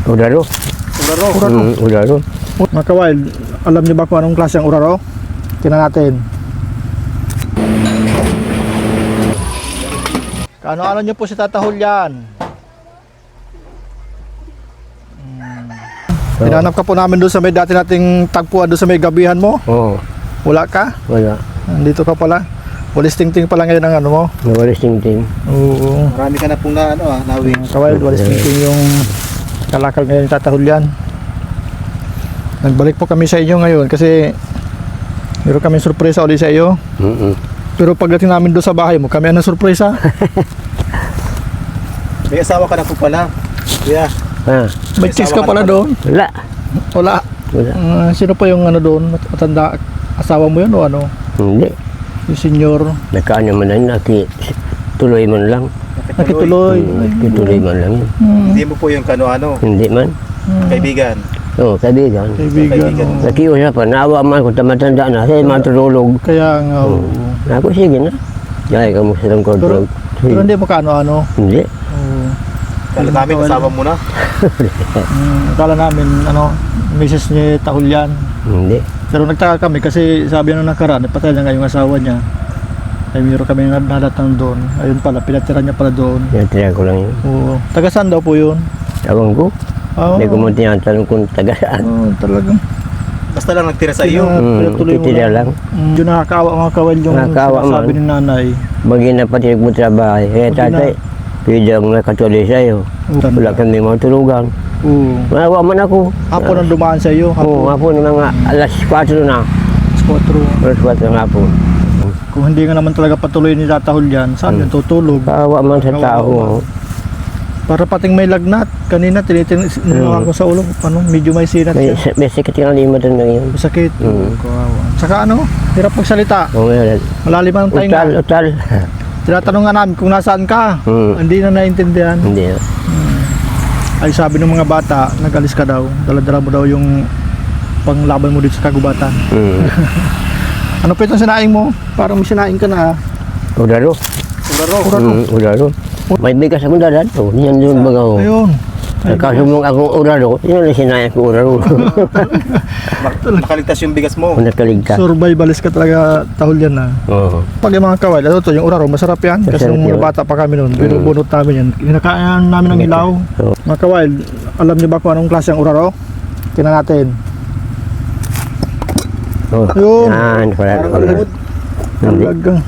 Uraro. Uraro. Uraro. Mga kawild, alam niyo ba kung anong klase ang uraro? Tingnan natin. Ano niyo po si Tata Julian? Tinanap ka po namin doon sa may dati nating tagpuan doon sa may gabihan mo. Oo. Wala ka? Wala. Nandito ka pala. Walis ting-ting pala ngayon ang ano mo. Nawalis ting-ting. Oo. Marami ka na pong nawin. Kawild, walis ting-ting yung kalakal ngayon ni Tata Julian. Nagbalik po kami sa inyo ngayon kasi meron kami surpresa ulit sa iyo. Pero pagdating namin doon sa bahay mo, kami ang surpresa. May asawa ka na po pala. Kuya. May chicks ka pala doon. Wala. Wala. Wala. Sino pa yung ano doon? Matanda asawa mo yun o ano? Hindi. Yung senior. Nakaano man lang, tuloy man lang. Nakituloy. Tuloy man lang yun. Hindi mo po yung kano-ano. Hindi man. Kaibigan. Oo, kaibigan. Kaibigan. Nakiusapan, naawa man kung tamatanda na, kasi matulog. Kaya nga. Ako, sige na. Dahil ka mo silang kontrol. Pero hindi mo kaano-ano. Hindi. Kala namin asawa mo na. Kala namin ano, Mrs. ni Tahulyan. Hindi. Pero nagtaka kami kasi sabi nung nakaraan, patay na nga yung asawa niya. Ay meron kami nadatang doon. Ayun pala, pinatira niya pala doon. Pinatira ko lang yun. Oo. Taga saan daw po yun? Tawang ko. Oo. Hindi ko mo tinatanong kung taga saan. Oo, talagang. Basta lang nagtira sa iyo. Titira lang. Yung nakakaawa mga kawal yung Nakakaawa sabi man. ni nanay. Bagay na pati mo trabaho. Kaya Pag na- tatay, pwede akong nakatuloy sa'yo. Wala kami matulugan. Oo. Maawa man ako. Hapon ang dumaan sa iyo. Oo, hapon mga alas 4 na. 4. Alas 4 ng hapon. Kung hindi nga naman talaga patuloy ni Tata Julian, saan yung tutulog? Maawa man sa tao. Para pating may lagnat. Kanina tinitingnan ko sa ulo. Paano? Medyo may sinat May, siya. may sakit yung limatan na yun. Masakit. Kawawa. Saka ano? Hirap magsalita. Oo, yan. Malalim ang Utal, tainga. utal. Tinatanong nga namin kung nasaan ka. Hindi na naintindihan. Hindi na. Ay sabi ng mga bata, nag-alis ka daw. Dala-dala mo daw yung panglaban mo dito sa kagubatan. Ano pa itong sinaing mo? Parang may sinaing ka na. Uraro. Uraro. Uraro. May bigas akong dadan. Oh, yan yung baga ko. Ayun. Nagkasumong akong uraro. Yun ang sinayang ko uraro. Makaligtas yung bigas mo. Kung nakaligtas. Survivalist ka talaga, Tahul yan na. Oo. Pag yung mga kawal, ano to, yung uraro, masarap yan. Kasi Masarap nung mga yun. bata pa kami noon, binubunot namin yan. Kinakain namin ng ilaw. Oo. Mga kawal, alam niyo ba kung anong klase ang uraro? Tingnan natin. Oh. Ayun. Yan, wala. Hindi. Talagang.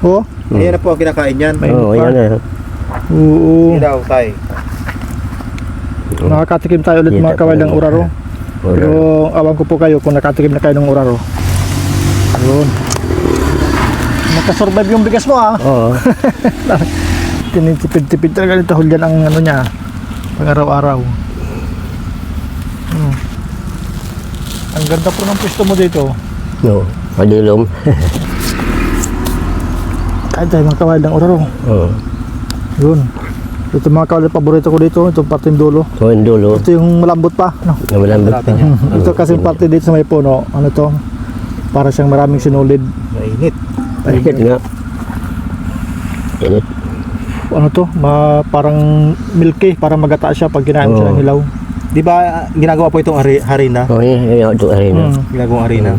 Oh? Ayan na po ang kinakain yan. Oo, yan na. Oo. Hindi daw, tay. Nakakatikim tayo ulit mga kawal ng uraro. Pero awan ko po kayo kung nakatikim na kayo ng uraro. Ayun. Nakasurvive yung bigas mo ha. Oo. Tinitipid-tipid talaga nito Julian ang ano niya. Pang araw-araw. Ang ganda po ng pwesto mo dito. Oo. Madilom. Kahit tayo mga kawal ng uraro. Oo. Yun. Ito mga kawal paborito ko dito. Itong parteng dulo. So, yung dulo. Ito yung malambot pa. No? Namalambot pa. Ito kasi parte dito sa may puno. Ano to? Para siyang maraming sinulid. Mainit. Init nga. Init. Ano to? Parang milky. Para magata siya pag kinain siya ng hilaw. Di ba ginagawa po itong harina? Oo, yun. Ito rin. Ginagawang harina.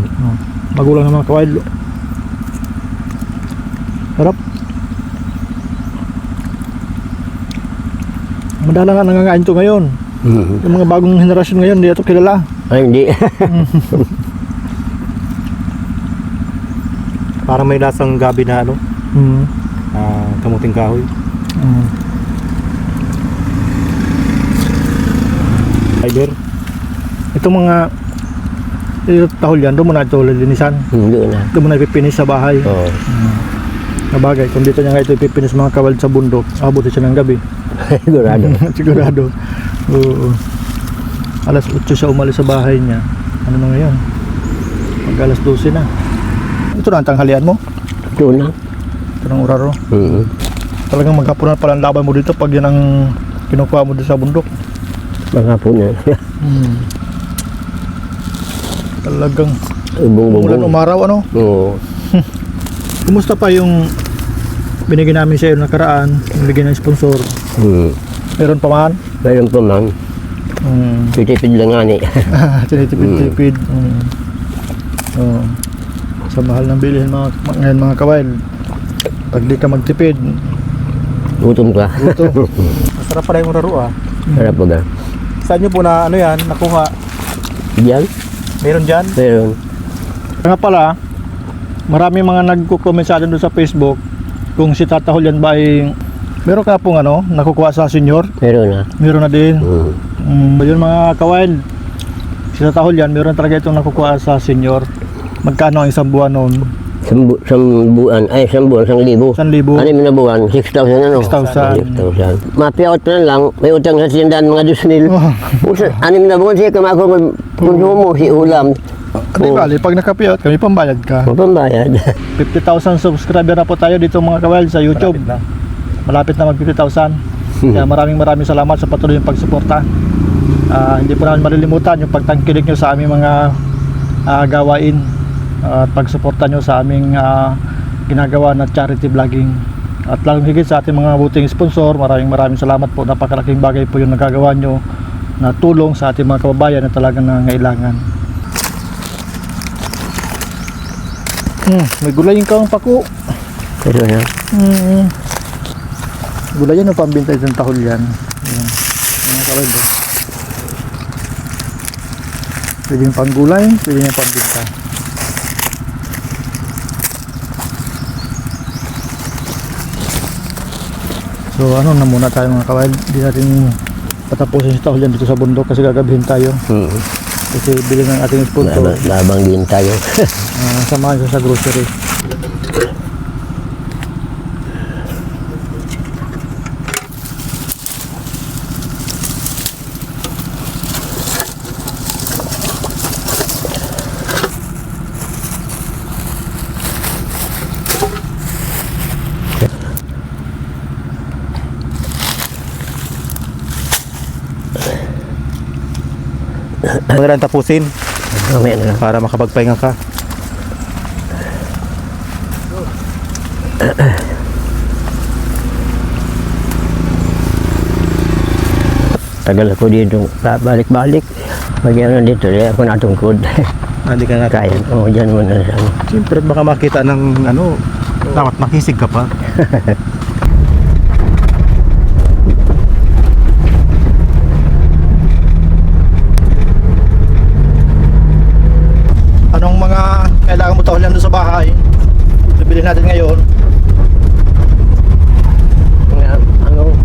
Magulang ng mga kawal. Sarap. Madala nga nangangain to ngayon. Yung mga bagong henerasyon ngayon, hindi ito kilala. Ay, hindi. Parang may lasang gabi na ano, kamuting kahoy. Fiber. Ito mga tahol yan, doon mo na ito linisan. Hindi na. Doon mo na ipipinis sa bahay. Oo. Nabagay, kung dito niya nga ito ipipinis mga kawal sa bundok, abutin siya ng gabi. Sigurado. Sigurado. Oo. Alas 8 siya umalis sa bahay niya. Ano na ngayon? Pag alas 12 na. Ito na ang tanghalian mo? Ito na. Ito ng uraro. Talagang magkapunan pala ang laban mo dito pag yan ang kinukuha mo dito sa bundok. Mga po na. Talagang Ubong-ubong. umulan umaraw ano? Oo. Kumusta pa yung binigyan namin sa iyo nakaraan, binigyan ng sponsor? Meron pa man? Mayroon po ma'am. Titipid lang nga ni. Tinitipid-tipid. Oh. Sa mahal ng bilihin ngayon mga kawail. Pag di ka magtipid, Gutom ka. gutom. Masarap pala yung raro ah. Sarap po ga. Saan nyo po na ano yan, nakuha? Diyan? Meron dyan? Mayroon. Nga pala, marami mga nagko-comment sa atin doon sa Facebook kung si Tata Julian ba ay meron ka pong ano, nakukuha sa senior. Mayroon na. Meron na din. Mm. Yun mga kawail, si Tata Julian meron talaga itong nakukuha sa senior. Magkano ang isang buwan noon? Sambuan. Ay, sambuan. 1,000. 1,000. Ano yung nabuwan? 6,000 ano? 6,000. 6,000. Mapiaot na lang. May utang sa tindahan mga 2,000. Ano yung nabuwan siya? Kamako konsumo si ulam. Di bali, pag nakapiyot, kami pambayad ka. Pambayad. 50,000 subscriber na po tayo dito mga kawail sa YouTube. Malapit na mag 50,000. Kaya maraming salamat sa patuloy yung pagsuporta. Hindi po namin malilimutan yung pagtangkilik nyo sa aming mga gawain at pagsuporta nyo sa aming ginagawa na charity vlogging. At lalong higit sa ating mga buting sponsor, maraming salamat po. Napakalaking bagay po yung nagagawa nyo na tulong sa ating mga kababayan na talagang nangailangan. May gulayin ka ang pako. Pero na. Gulayin o pambintay ng tahol yan. Ayan. Mga kawal ba? Pwede yung panggulay, pwede yung pambintay. So ano na muna tayo mga kawal. Hindi natin patapusin si tahol yan dito sa bundok kasi gagabihin tayo. Kasi bili ng ating sponsor. Labang din tayo. Samahan siya sa grocery. Magandang tapusin Mamaya na lang. para makapagpahinga ka. Tagal ako dito. Balik-balik. Pag yan dito, ako natungkod. Hindi ka na Kaya. Oo, dyan muna sa ano. Siyempre baka makita ng ano, dapat makisig ka pa. Anong mga kailangan mo tahol yan doon sa bahay? Bibili natin ngayon. Ano?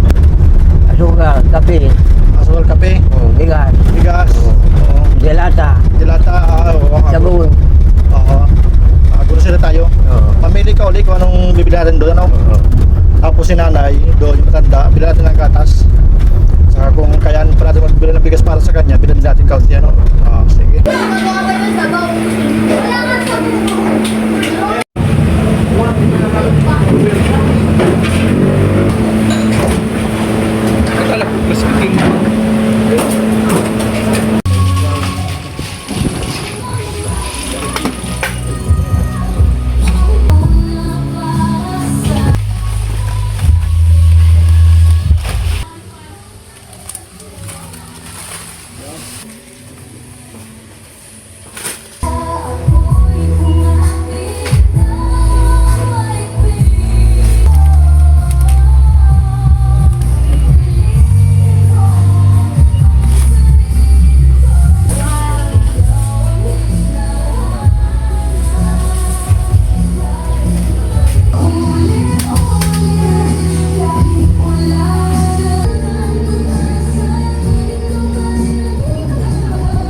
Asukal, kape, Asukal, kape, bigas, bigas, gelata, dilata, sabon. Oo. Grocery tayo. Mamili ka ulit kung anong bibili natin doon, ano? Tapos si nanay, doon yung matanda, bili natin ng gatas. Saka kung kayaan pa natin magbili ng bigas para sa kanya, bilhin natin kaunti, ano? Sige.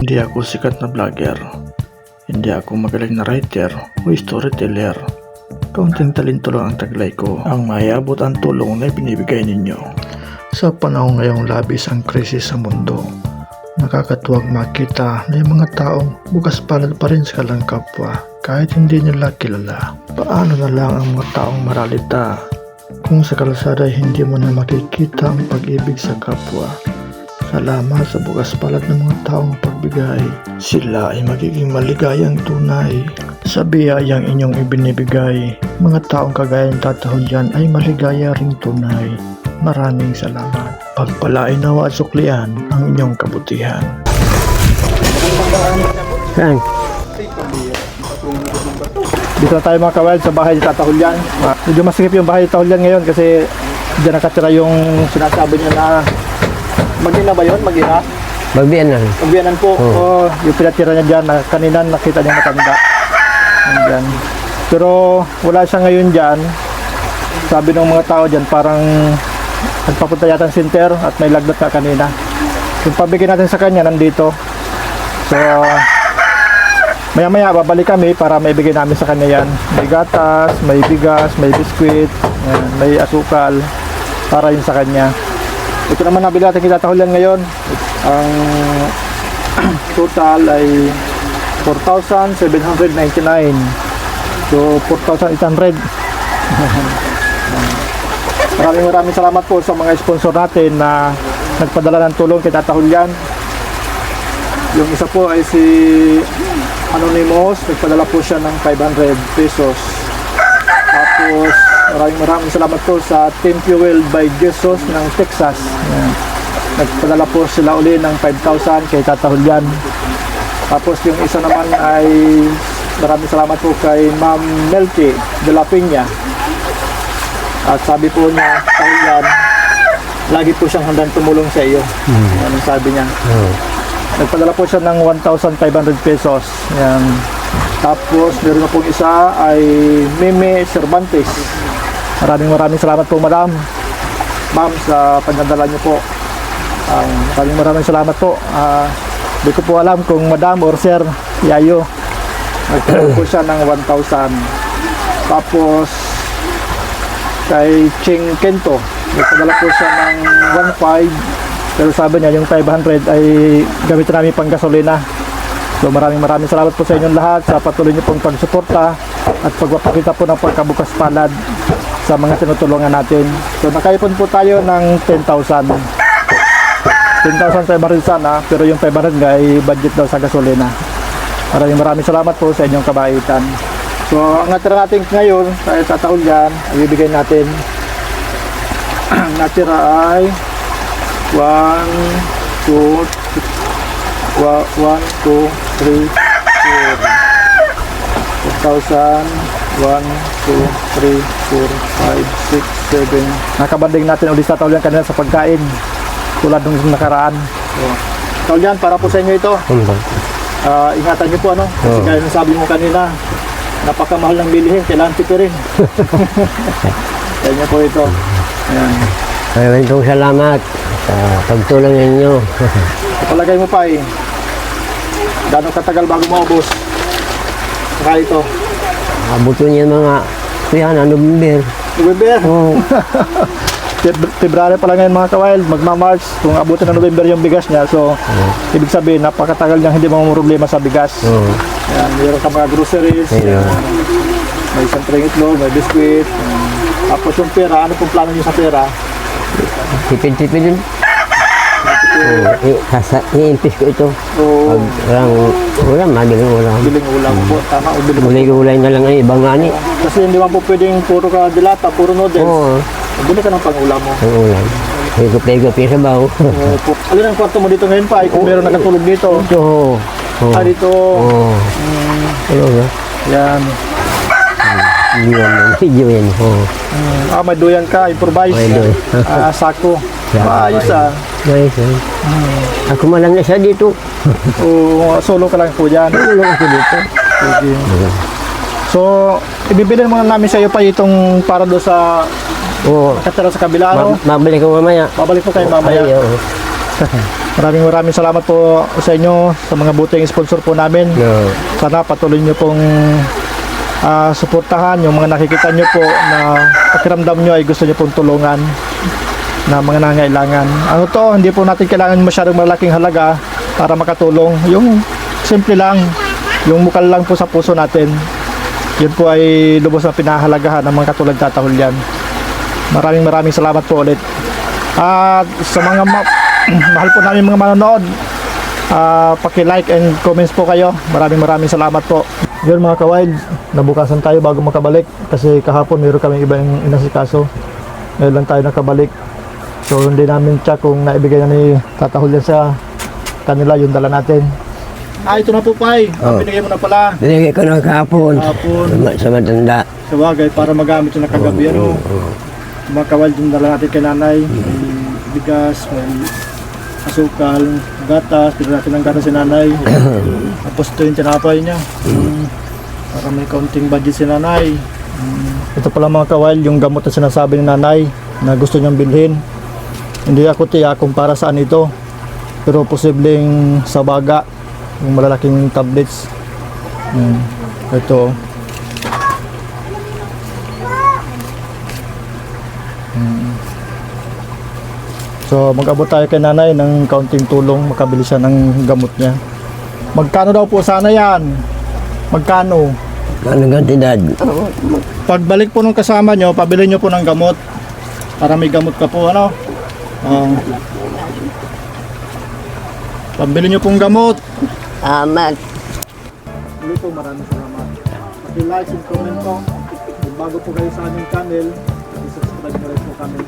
Hindi ako sikat na vlogger. Hindi ako magaling na writer o storyteller. Kaunting talento lang ang taglay ko ang mayabot ang tulong na binibigay ninyo. Sa panahon ngayong labis ang krisis sa mundo, nakakatuwag makita na yung mga taong bukas palad pa rin sa kalang kapwa kahit hindi nila kilala. Paano na lang ang mga taong maralita kung sa kalsada hindi mo na makikita ang pag-ibig sa kapwa? Salamat sa bukas palad ng mga taong pagbigay. Sila ay magiging maligayang tunay sa biyayang inyong ibinibigay. Mga taong kagaya ng Tata Julian ay maligaya ring tunay. Maraming salamat. Pagpalain nawa at suklian ang inyong kabutihan. Saan? Dito na tayo mga kawild sa bahay ni Tata Julian. Medyo masikip yung bahay ni Tata Julian ngayon kasi diyan nakatira yung sinasabi niya na mag-ina ba yun? Mag-ina? Magbiyan na. Magbiyanan po. Oh, yung pinatira niya dyan na kanina nakita niya matanda. Andyan. Pero wala siya ngayon dyan. Sabi ng mga tao dyan parang nagpapunta yata ng center at may lagnat ka kanina. Yung pabigyan natin sa kanya nandito. So maya maya babalik kami para maibigay namin sa kanya yan. May gatas, may bigas, may biskwit, yan, may asukal para yun sa kanya. Ito naman nabili natin kita Julian ngayon. Ang total ay 4,799. So 4,800. Maraming salamat po sa mga sponsor natin na nagpadala ng tulong kay Tata Julian. Yung isa po ay si Anonymous, nagpadala po siya ng 500 pesos. Tapos maraming salamat po sa Team Fuel by Jesus ng Texas. Yan. Nagpadala po sila uli ng 5,000 kay Tata Julian. Tapos yung isa naman ay maraming salamat po kay Ma'am Melky de la Peña. At sabi po niya, Tata Julian, lagi po siyang handang tumulong sa iyo. Yan ang sabi niya. Nagpadala po siya ng 1,500 pesos. Yan. Tapos meron na pong isa ay Meme Cervantes. Maraming salamat po madam. Ma'am sa pagdadala niyo po. Maraming salamat po. Hindi ko po alam kung madam or sir Yayo. Nagpadala po siya ng 1,000. Tapos kay Ching Kento, nagpadala po siya ng 1,500. Pero sabi niya yung 500 ay gamitin namin pang gasolina. So maraming salamat po sa inyong lahat sa patuloy niyo pong pagsuporta at pagpapakita po ng pagkabukas palad sa mga tinutulungan natin. So nakaipon po tayo ng 10,000. 10,500 sana, pero yung 500 nga ay budget daw sa gasolina. Maraming salamat po sa inyong kabaitan. So ang natira natin ngayon sa Tata Julian, ibibigay natin. Ang natira ay 1, 2, 3, 4 4,000 1, 2, 3, 4, 5, 6, 7. Nakabanding natin ulit sa Tata Julian kanina sa pagkain tulad nung nakaraan. So, Tata Julian, para po sa inyo ito. Ingatan niyo po ano kasi gaya ng sabi mo kanina, napakamahal ng bilihin, kailangan tipirin. Kaya niyo po ito. Ayan. Maraming salamat sa pagtulong ninyo. Palagay mo pa gano'ng katagal bago maubos? Saka ito. Abutin niya mga November. November? Oo. February pa lang ngayon mga kawild, magma-March. Kung abutin ng November yung bigas niya, so ibig sabihin, napakatagal niyang hindi mga problema sa bigas. Yan, mayroon ka mga groceries. May isang tring itlog, may biscuit. Tapos yung pera, ano pong plano niyo sa pera? Tipid-tipid din. I-impis ko ito. So, Ulam, mabiling ulam. biling ulam po. Tama, o biling ulam. Gulay-gulay na lang ay ibang ani. Kasi hindi man po pwedeng puro ka dilata, puro noodles. Oo, Bili ka ng pang-ulam mo. ang ulam. Higop-higop yung sabaw. Alin ang kwarto mo dito ngayon pa? Kung meron nakatulog dito. Ito. Dito. Oo. Ano ba? Yan. Video yan. May duyan ka, improvise. May duyan. Sako. Yeah. Ayos Nice. Ako man lang na siya dito. Solo ka lang po dyan. Tulong ako dito. Sige. So, ibibilin muna namin sa iyo pa itong para doon sa katira sa kabila. Mabalik ko mamaya. Babalik po kayo mamaya. Ay, oo. Maraming salamat po sa inyo, sa mga buting sponsor po namin. Sana patuloy nyo pong suportahan yung mga nakikita nyo po na pakiramdam nyo ay gusto nyo pong tulungan na mga nangailangan. Ano to, hindi po natin kailangan masyadong malaking halaga para makatulong. Yung simple lang, yung mukal lang po sa puso natin. Yun po ay lubos na pinahalagahan ng mga katulad Tata Julian. Maraming salamat po ulit. At sa mga mahal po namin mga manonood, paki-like and comments po kayo. Maraming salamat po. Yun mga kawild, nabukasan tayo bago makabalik kasi kahapon meron kaming ibang inasikaso. Ngayon lang tayo nakabalik. So hindi namin check kung naibigay na ni Tata Julian sa kanila, yung dala natin. Ito na po, Pai. Oh. Binigay mo na pala. Binigay ko na kahapon. Kahapon. Sa matanda. Sa bagay, para magamit yung nakagabi. Ano? Mga kawal yung dala natin kay nanay. May bigas, may asukal, gatas. Pili natin ng gatas si nanay. Tapos ito yung tinapay niya. Para may kaunting budget si nanay. Ito pala mga kawal, yung gamot na sinasabi ni nanay na gusto niyang bilhin. Hindi ako tiyak kung para saan ito. Pero posibleng sa baga. Yung malalaking tablets. Ito. So mag-abot tayo kay nanay ng kaunting tulong, makabili siya ng gamot niya. Magkano daw po sana yan? Magkano? Anong kantidad? Pagbalik po ng kasama nyo, pabili nyo po ng gamot. Para may gamot ka po, ano? Pabili nyo pong gamot. Amat. Ulit po, maraming salamat. Pag-like and comment po. Kung bago po kayo sa aming channel, subscribe na rin po kami.